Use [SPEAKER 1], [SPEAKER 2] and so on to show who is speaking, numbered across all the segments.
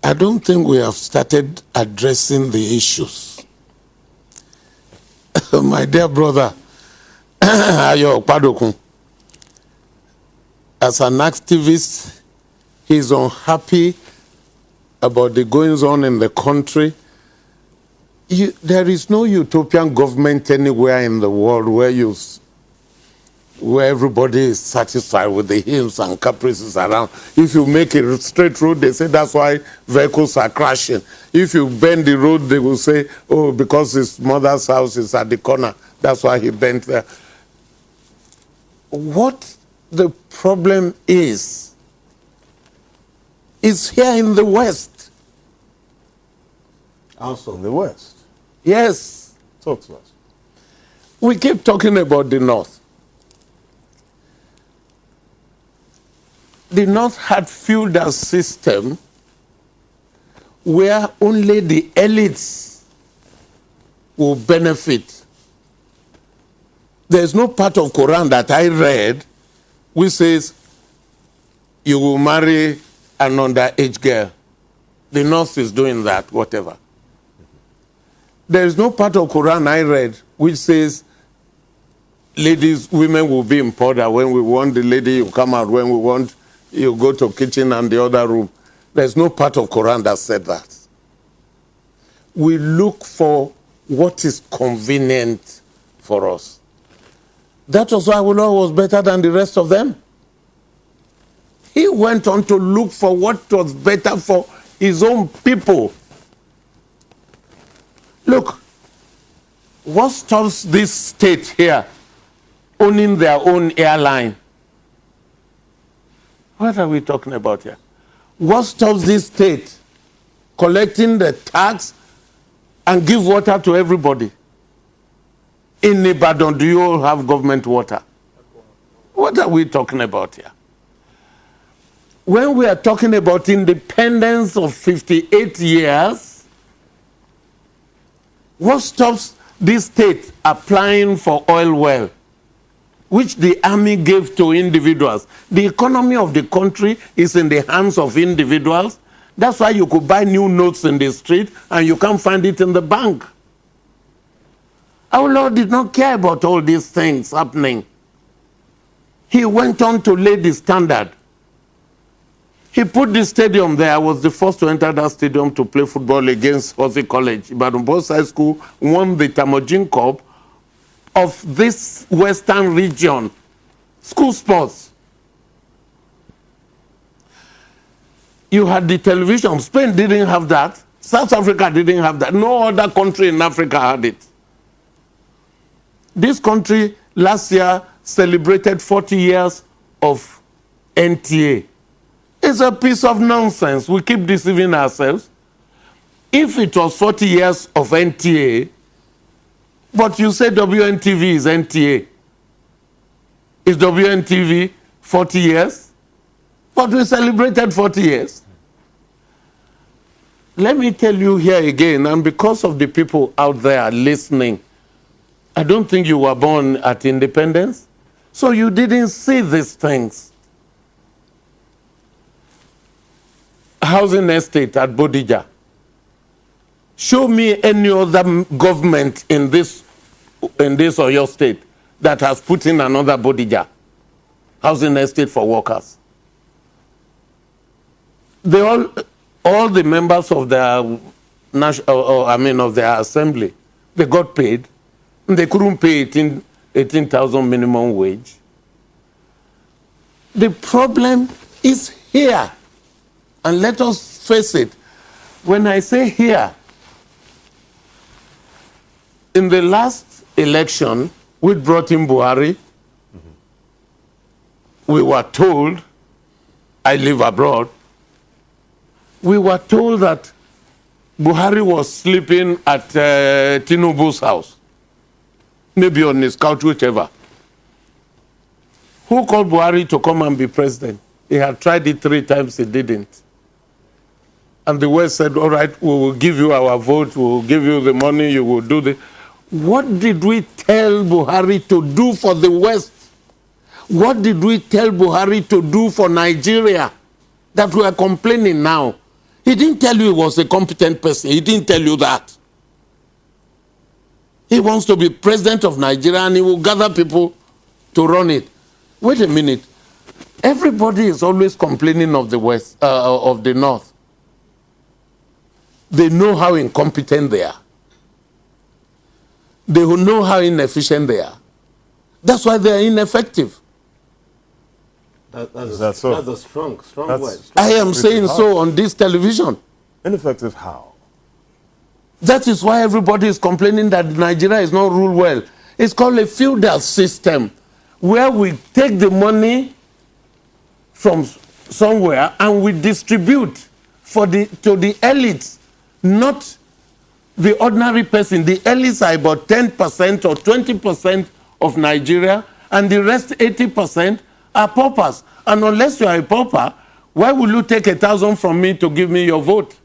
[SPEAKER 1] I don't think we have started addressing the issues. My dear brother, Ayo Padokun, as an activist, he's unhappy about the goings on in the country. There is no utopian government anywhere in the world where everybody is satisfied with the hills and caprices around. If you make a straight road, they say that's why vehicles are crashing. If you bend the road, they will say, oh, because his mother's house is at the corner, that's why he bent there. What the problem is here in the West.
[SPEAKER 2] Also in the West?
[SPEAKER 1] Yes.
[SPEAKER 2] Talk to us.
[SPEAKER 1] We keep talking about the North. The North had feudal system where only the elites will benefit. There's no part of Quran that I read which says you will marry an underage girl. The North is doing that, whatever. There is no part of Quran I read which says women will be important. When we want the lady, you come out. When we want, you go to kitchen and the other room. There's no part of Quran that said that. We look for what is convenient for us. That was why Awolowo was better than the rest of them. He went on to look for what was better for his own people. Look, what stops this state here owning their own airline? What are we talking about here? What stops this state collecting the tax and give water to everybody? In Ibadan, do you all have government water? What are we talking about here? When we are talking about independence of 58 years, what stops this state applying for oil well, which the army gave to individuals? The economy of the country is in the hands of individuals. That's why you could buy new notes in the street and you can't find it in the bank. Our Lord did not care about all these things happening. He went on to lay the standard. He put the stadium there. I was the first to enter that stadium to play football against Horsey College. Ibadan Boys High School won the Tamojin Cup of this western region. School sports. You had the television. Spain didn't have that. South Africa didn't have that. No other country in Africa had it. This country last year celebrated 40 years of NTA. It's a piece of nonsense. We keep deceiving ourselves. If it was 40 years of NTA, but you say WNTV is NTA, is WNTV 40 years? But we celebrated 40 years. Let me tell you here again, and because of the people out there listening, I don't think you were born at independence, so you didn't see these things. Housing estate at Bodija. Show me any other government in this or your state that has put in another Bodija housing estate for workers. They all the members of their of their assembly, they got paid. They couldn't pay 18,000 minimum wage. The problem is here. And let us face it. When I say here, in the last election, we brought in Buhari. We were told, I live abroad, we were told that Buhari was sleeping at Tinubu's house. Maybe on his couch, whichever. Who called Buhari to come and be president? He had tried it 3 times, he didn't. And the West said, all right, we will give you our vote, we will give you the money, you will do this. What did we tell Buhari to do for the West? What did we tell Buhari to do for Nigeria that we are complaining now? He didn't tell you he was a competent person. He didn't tell you that. He wants to be president of Nigeria and he will gather people to run it. Wait a minute. Everybody is always complaining of the West, of the North. They know how incompetent they are. They will know how inefficient they are. That's why they are ineffective.
[SPEAKER 2] That's a strong word.
[SPEAKER 1] I am saying so on this television.
[SPEAKER 2] Ineffective how?
[SPEAKER 1] That is why everybody is complaining that Nigeria is not ruled well. It's called a feudal system, where we take the money from somewhere and we distribute to the elites, not the ordinary person. The elites are about 10% or 20% of Nigeria, and the rest 80% are paupers. And unless you are a pauper, why will you take 1,000 from me to give me your vote?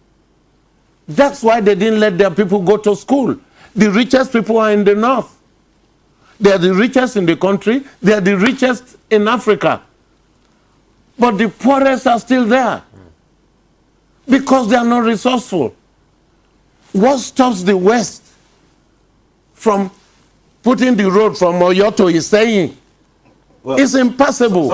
[SPEAKER 1] That's why they didn't let their people go to school. The richest people are in the North. They are the richest in the country. They are the richest in Africa. But the poorest are still there because they are not resourceful. What stops the West from putting the road from Oyo to Iseyin? Well, it's impossible.